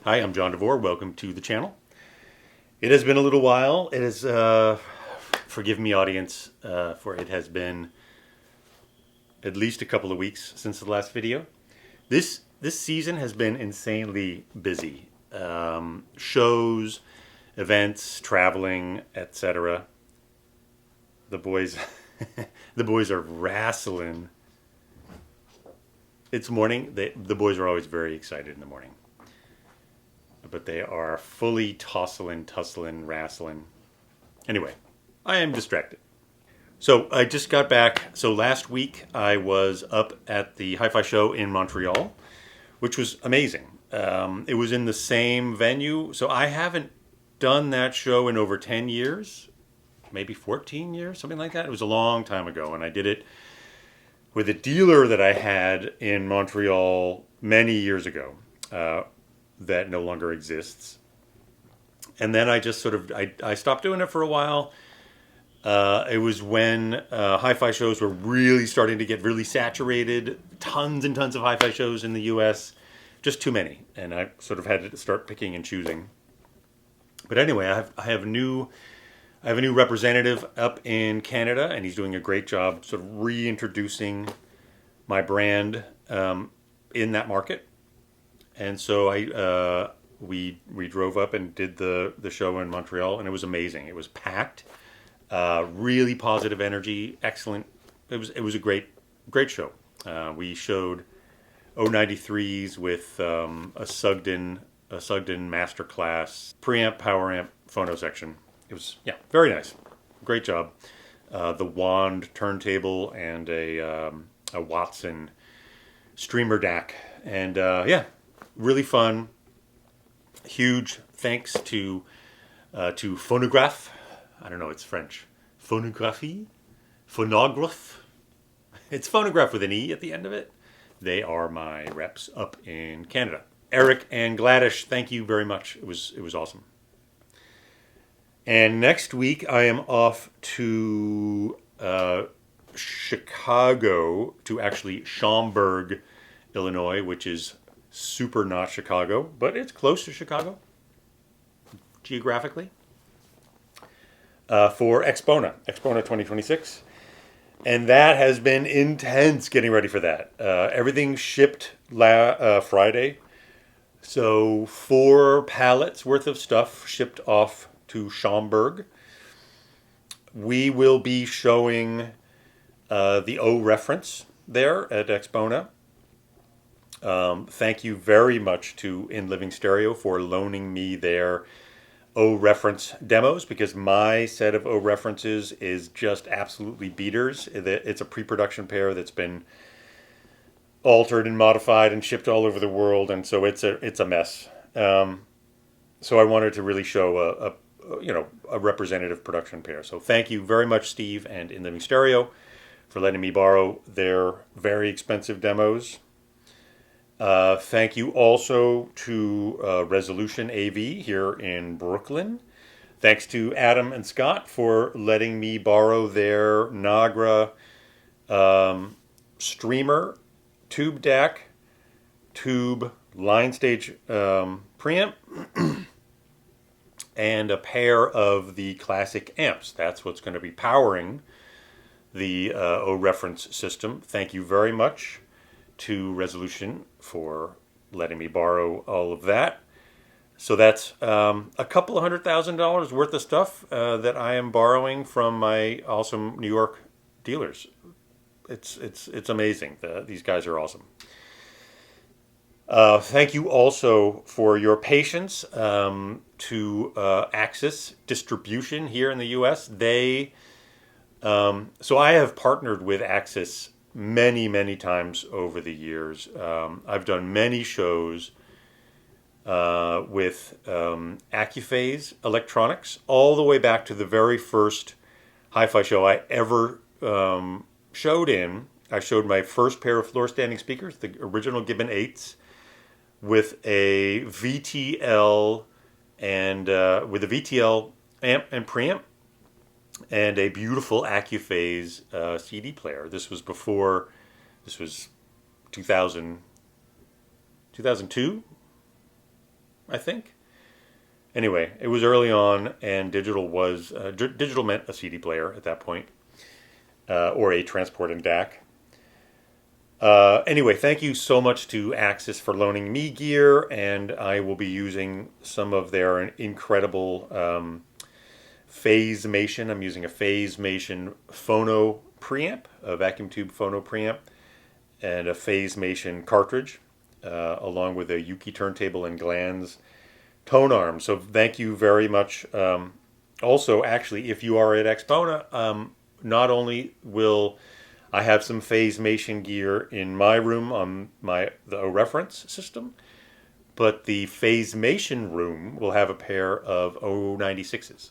Hi, I'm John DeVore. Welcome to the channel. It has been a little while. It is, forgive me, audience, for it has been at least a couple of weeks since the last video. This season has been insanely busy. Shows, events, traveling, etc. The boys, the boys are wrestling. It's morning. The boys are always very excited in the morning. But they are fully tossling, tussling, wrestling. Anyway, I am distracted. So I just got back. So last week I was up at the Hi-Fi show in Montreal, which was amazing. It was in the same venue. So I haven't done that show in over 10 years, maybe 14 years, something like that. It was a long time ago. And I did it with a dealer that I had in Montreal many years ago. That no longer exists. And then I just sort of, I stopped doing it for a while. It was when hi-fi shows were really starting to get really saturated. Tons and tons of hi-fi shows in the US. Just too many. And I sort of had to start picking and choosing. But anyway, I have a new representative up in Canada, and he's doing a great job sort of reintroducing my brand in that market. And so we drove up and did the show in Montreal, and it was amazing. It was packed, really positive energy, excellent. It was a great show. We showed 093s with a Sugden Masterclass preamp, power amp, phono section. It was very nice, great job. The Wand turntable and a Watson streamer DAC, and really fun. Huge thanks to Phonograph. I don't know, it's French. Phonographie? Phonograph? It's Phonograph with an E at the end of it. They are my reps up in Canada. Eric and Gladish, thank you very much. It was awesome. And next week I am off to Chicago, to actually Schaumburg, Illinois, which is super not Chicago, but it's close to Chicago geographically, for AXPONA 2026. And that has been intense getting ready for that. Everything shipped Friday. So 4 pallets worth of stuff shipped off to Schaumburg. We will be showing the O reference there at AXPONA. Thank you very much to In Living Stereo for loaning me their O reference demos, because my set of O references is just absolutely beaters. It's a pre-production pair that's been altered and modified and shipped all over the world, and so it's a mess. So I wanted to really show a representative production pair. So thank you very much, Steve and In Living Stereo, for letting me borrow their very expensive demos. Thank you also to Resolution AV here in Brooklyn. Thanks to Adam and Scott for letting me borrow their Nagra streamer, tube DAC, tube line stage preamp, and a pair of the classic amps. That's what's going to be powering the O reference system. Thank you very much to Resolution for letting me borrow all of that. So that's a couple of $100,000 worth of stuff that I am borrowing from my awesome New York dealers. It's amazing. These guys are awesome. Thank you also for your patience to Axis Distribution here in the U.S. So I have partnered with Axis many times over the years. I've done many shows with Accuphase Electronics, all the way back to the very first hi-fi show I ever showed in. I showed my first pair of floor standing speakers, the original Gibbon 8s, with a VTL and with a VTL amp and preamp, and a beautiful Accuphase CD player. This was 2000, 2002, I think. Anyway, it was early on, and digital meant a CD player at that point, or a transport and DAC. Anyway, thank you so much to Axis for loaning me gear, and I will be using some of their incredible Phase-Mation. I'm using a Phase-Mation phono preamp, a vacuum tube phono preamp, and a Phase-Mation cartridge, along with a Yuki turntable and Glanz tone arm. So thank you very much. Also, actually, if you are at AXPONA, not only will I have some Phase-Mation gear in my room on the reference system, but the Phase-Mation room will have a pair of 096s.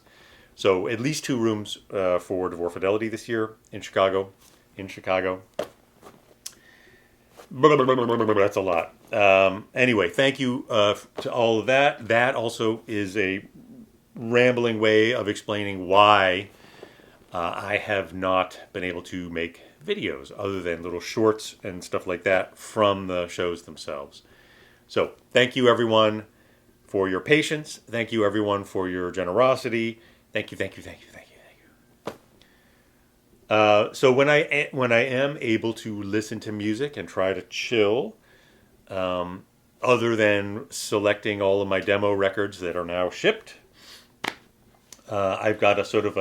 So at least 2 rooms for DeVore Fidelity this year in Chicago. That's a lot. Anyway, thank you to all of that. That also is a rambling way of explaining why I have not been able to make videos other than little shorts and stuff like that from the shows themselves. So thank you everyone for your patience. Thank you everyone for your generosity. Thank you. So when I am able to listen to music and try to chill, other than selecting all of my demo records that are now shipped, I've got a sort of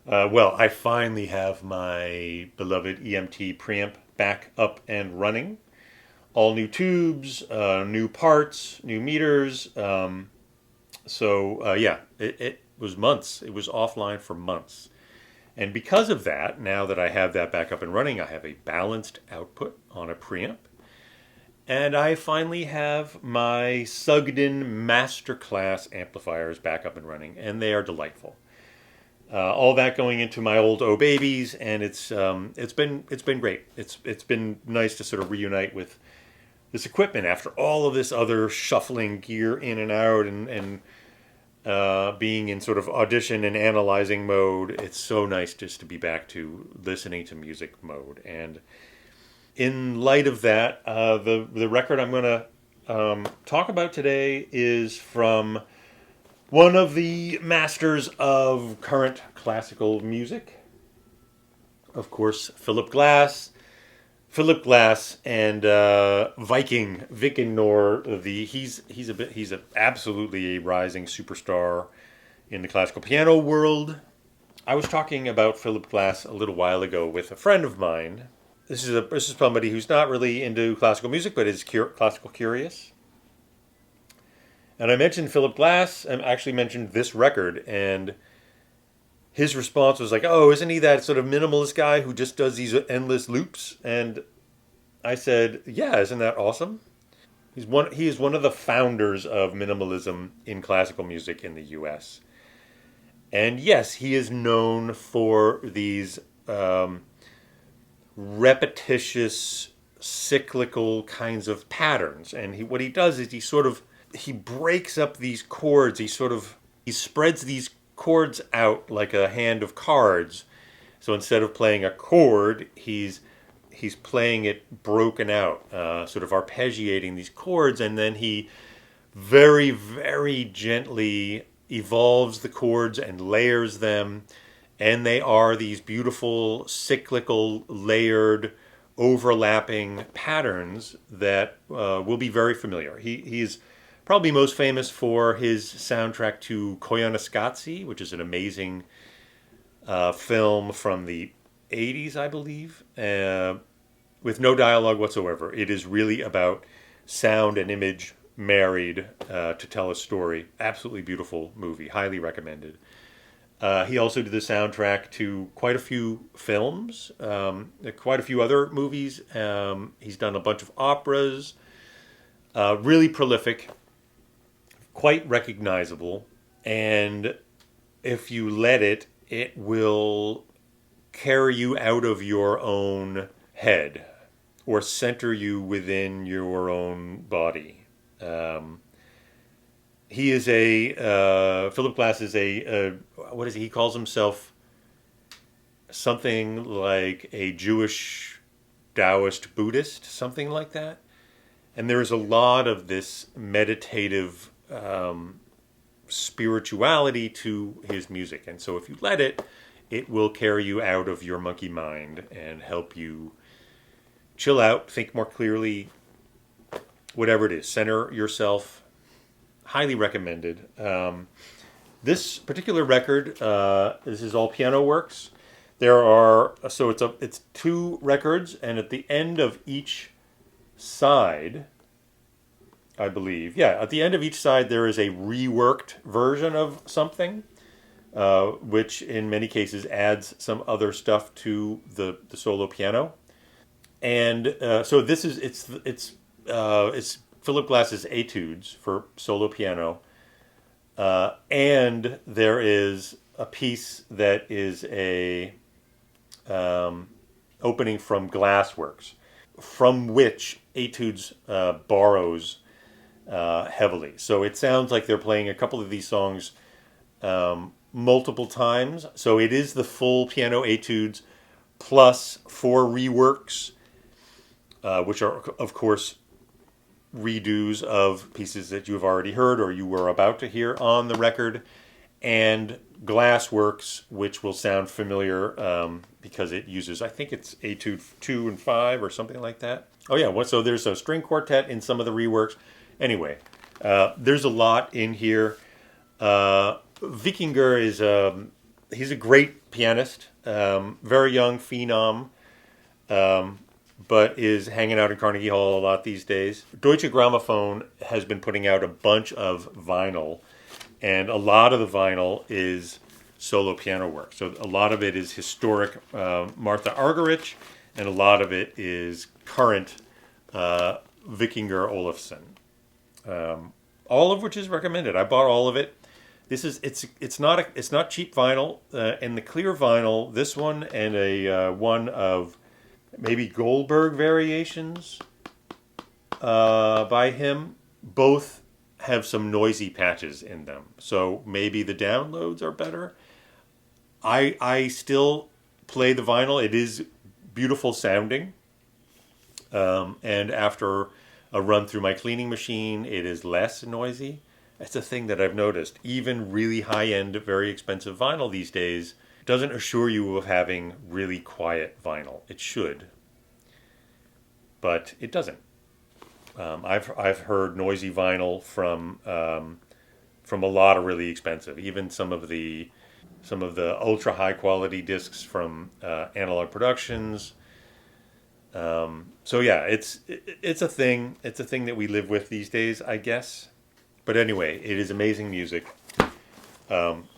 I finally have my beloved EMT preamp back up and running. All new tubes, new parts, new meters. It was months. It was offline for months. And because of that, now that I have that back up and running, I have a balanced output on a preamp. And I finally have my Sugden Masterclass amplifiers back up and running, and they are delightful. All that going into my old O Babies, and it's been great. It's been nice to sort of reunite with this equipment after all of this other shuffling gear in and out, and being in sort of audition and analyzing mode. It's so nice just to be back to listening to music mode. And in light of that, the record I'm going to talk about today is from one of the masters of current classical music. Of course, Philip Glass. Philip Glass and Víkingur. He's absolutely a rising superstar in the classical piano world. I was talking about Philip Glass a little while ago with a friend of mine. This is somebody who's not really into classical music, but is classical curious. And I mentioned Philip Glass, and actually mentioned this record, and his response was like, "Oh, isn't he that sort of minimalist guy who just does these endless loops?" And I said, "Yeah, isn't that awesome?" He is one of the founders of minimalism in classical music in the U.S. And yes, he is known for these repetitious, cyclical kinds of patterns. And what he does is he breaks up these chords. He spreads these chords out like a hand of cards. So instead of playing a chord, he's playing it broken out, sort of arpeggiating these chords, and then he very, very gently evolves the chords and layers them, and they are these beautiful, cyclical, layered, overlapping patterns that will be very familiar. He's probably most famous for his soundtrack to Koyaanisqatsi, which is an amazing film from the 80s, I believe, with no dialogue whatsoever. It is really about sound and image married to tell a story. Absolutely beautiful movie. Highly recommended. He also did the soundtrack to quite a few films, quite a few other movies. He's done a bunch of operas. Really prolific, quite recognizable, and if you let it, it will carry you out of your own head or center you within your own body. He is Philip Glass is what is he calls himself? Something like a Jewish Taoist Buddhist, something like that. And there is a lot of this meditative spirituality to his music. And so if you let it, it will carry you out of your monkey mind and help you chill out, think more clearly, whatever it is, center yourself. Highly recommended. This particular record, this is all piano works. There are, so it's 2 records, and at the end of each side, I believe, yeah, at the end of each side there is a reworked version of something, which in many cases adds some other stuff to the solo piano. And so this is it's Philip Glass's Etudes for solo piano, and there is a piece that is a opening from Glassworks, from which Etudes borrows heavily. So it sounds like they're playing a couple of these songs multiple times. So it is the full piano Etudes plus 4 reworks, which are, of course, redos of pieces that you have already heard or you were about to hear on the record, and Glassworks, which will sound familiar because it uses, I think it's Etude 2 and 5 or something like that. Oh yeah, so there's a string quartet in some of the reworks. Anyway, there's a lot in here. Víkingur is he's a great pianist, very young phenom, but is hanging out in Carnegie Hall a lot these days. Deutsche Grammophon has been putting out a bunch of vinyl, and a lot of the vinyl is solo piano work. So a lot of it is historic Martha Argerich, and a lot of it is current Víkingur Ólafsson. All of which is recommended. I bought all of it. This is it's not cheap vinyl, and the clear vinyl, this one and a one of maybe Goldberg variations by him, both have some noisy patches in them. So maybe the downloads are better. I still play the vinyl. It is beautiful sounding, and after a run through my cleaning machine, it is less noisy. That's a thing that I've noticed. Even really high-end, very expensive vinyl these days doesn't assure you of having really quiet vinyl. It should, but it doesn't. I've heard noisy vinyl from a lot of really expensive, even some of the ultra high quality discs from Analog Productions. So yeah, it's a thing. It's a thing that we live with these days, I guess. But anyway, it is amazing music.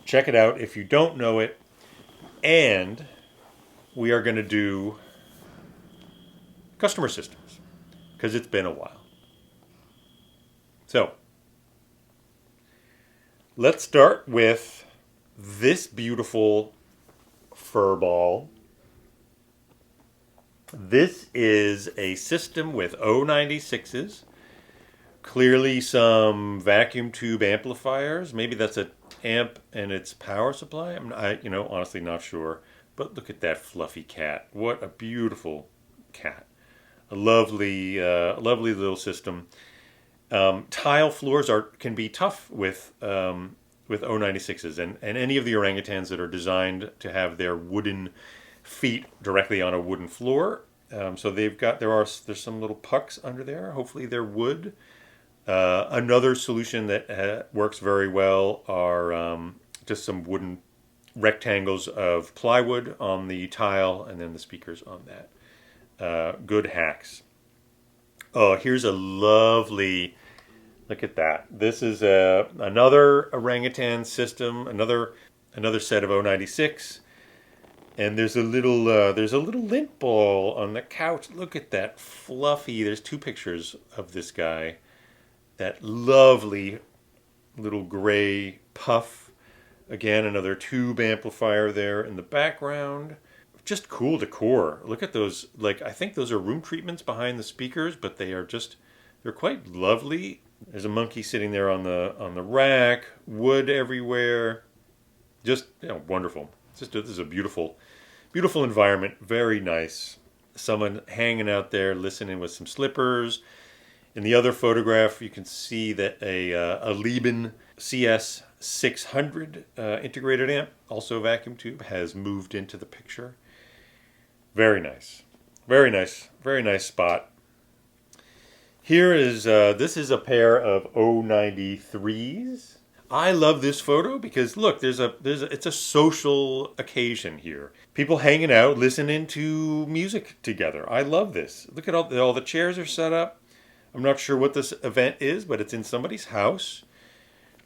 Check it out if you don't know it. And we are going to do customer systems because it's been a while. So let's start with this beautiful fur ball. This is a system with 096s, clearly some vacuum tube amplifiers. Maybe that's an amp and its power supply. I'm honestly not sure. But look at that fluffy cat. What a beautiful cat. A lovely little system. Tile floors can be tough with 096s, and any of the orangutans that are designed to have their wooden feet directly on a wooden floor. So there's some little pucks under there. Hopefully they're wood. Another solution that works very well are just some wooden rectangles of plywood on the tile, and then the speakers on that. Good hacks. Oh, here's a lovely. Look at that. This is another orangutan system. Another set of 096. And there's a little lint ball on the couch. Look at that fluffy. There's 2 pictures of this guy. That lovely little gray puff. Again, another tube amplifier there in the background. Just cool decor. Look at those. I think those are room treatments behind the speakers, but they're quite lovely. There's a monkey sitting there on the rack. Wood everywhere. Just wonderful. This is a beautiful environment. Very nice. Someone hanging out there listening with some slippers. In the other photograph, you can see that a Lieben CS600 integrated amp, also vacuum tube, has moved into the picture. Very nice. Very nice. Very nice spot. Here is, this is a pair of 093s. I love this photo because look, it's a social occasion here. People hanging out, listening to music together. I love this. Look at all the chairs are set up. I'm not sure what this event is, but it's in somebody's house.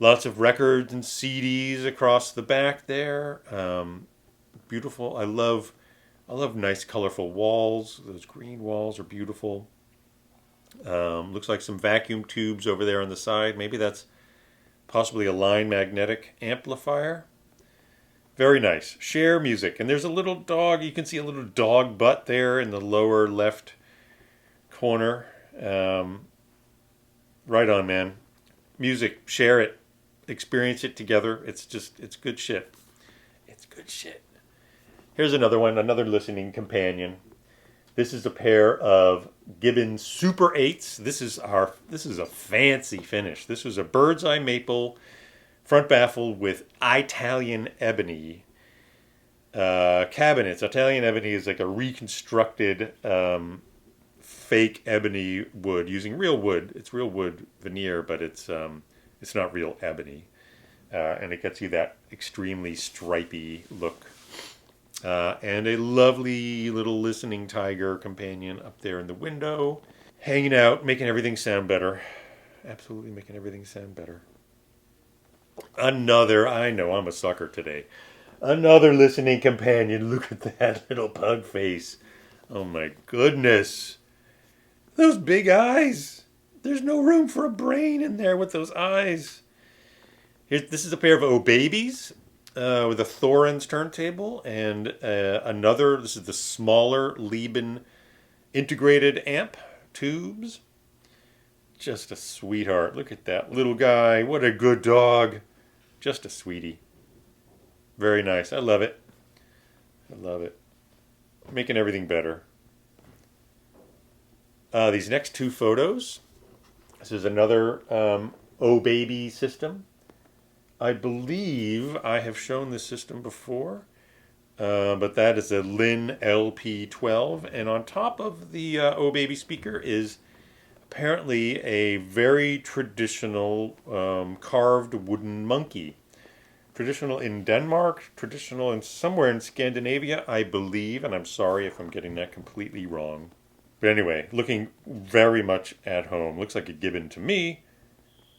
Lots of records and CDs across the back there. Beautiful. I love nice colorful walls. Those green walls are beautiful. Looks like some vacuum tubes over there on the side. Maybe that's possibly a line magnetic amplifier. Very nice. Share music. And there's a little dog. You can see a little dog butt there in the lower left corner. Right on, man. Music. Share it. Experience it together. It's good shit. It's good shit. Here's another one, another listening companion. This is a pair of Gibbons Super 8s. This is a fancy finish. This was a bird's eye maple front baffle with Italian ebony cabinets. Italian ebony is like a reconstructed fake ebony wood using real wood. It's real wood veneer, but it's not real ebony, and it gets you that extremely stripy look. And a lovely little listening tiger companion up there in the window, hanging out, making everything sound better. Absolutely making everything sound better. Another, I know I'm a sucker today. Another listening companion. Look at that little pug face. Oh my goodness. Those big eyes. There's no room for a brain in there with those eyes. This is a pair of O Babies. With a Thorens turntable and this is the smaller Lieben integrated amp tubes. Just a sweetheart. Look at that little guy. What a good dog. Just a sweetie. Very nice. I love it. I love it. Making everything better. These next two photos. This is another O Baby system. I believe I have shown this system before, but that is a Lin LP12, and on top of the O Baby speaker is apparently a very traditional carved wooden monkey. Traditional in Denmark, traditional in somewhere in Scandinavia, I believe, and I'm sorry if I'm getting that completely wrong. But anyway, looking very much at home. Looks like a Gibbon to me.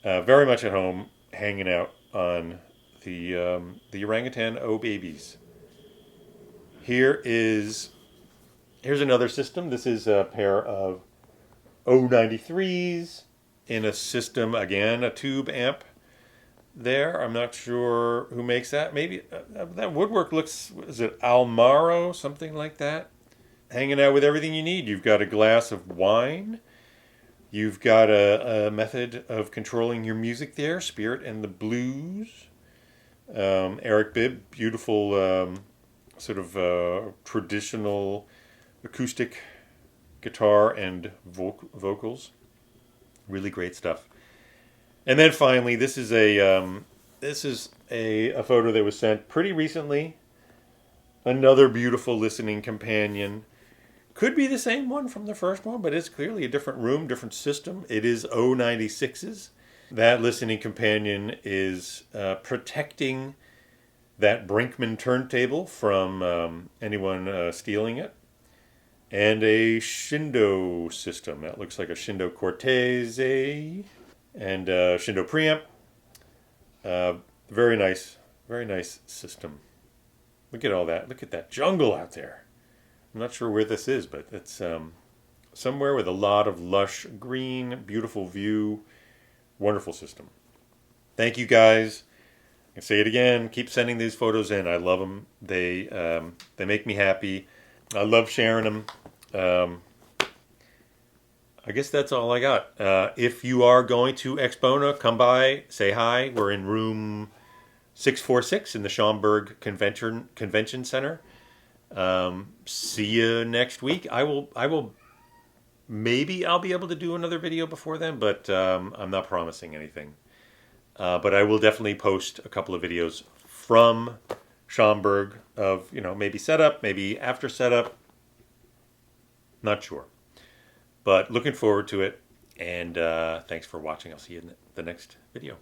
Very much at home, hanging out on the orangutan O Babies. Here's another system. This is a pair of O93s in a system, again, a tube amp there. I'm not sure who makes that. Maybe that woodwork looks, is it Almaro, something like that? Hanging out with everything you need. You've got a glass of wine. You've got a method of controlling your music there, Spirit and the Blues. Eric Bibb, beautiful sort of traditional acoustic guitar and vocals. Really great stuff. And then finally, this is a photo that was sent pretty recently. Another beautiful listening companion. Could be the same one from the first one, but it's clearly a different room, different system. It is O96s. That listening companion is protecting that Brinkmann turntable from anyone stealing it. And a Shindo system. That looks like a Shindo Cortese and Shindo preamp. Very nice system. Look at all that. Look at that jungle out there. I'm not sure where this is, but it's somewhere with a lot of lush green, beautiful view, wonderful system. Thank you guys. I say it again. Keep sending these photos in. I love them. They make me happy. I love sharing them. I guess that's all I got. If you are going to AXPONA, come by, say hi. We're in room 646 in the Schaumburg Convention Center. See you next week. I will maybe I'll be able to do another video before then, but I'm not promising anything. But I will definitely post a couple of videos from Schaumburg of, maybe setup, maybe after setup. Not sure. But looking forward to it. And thanks for watching. I'll see you in the next video.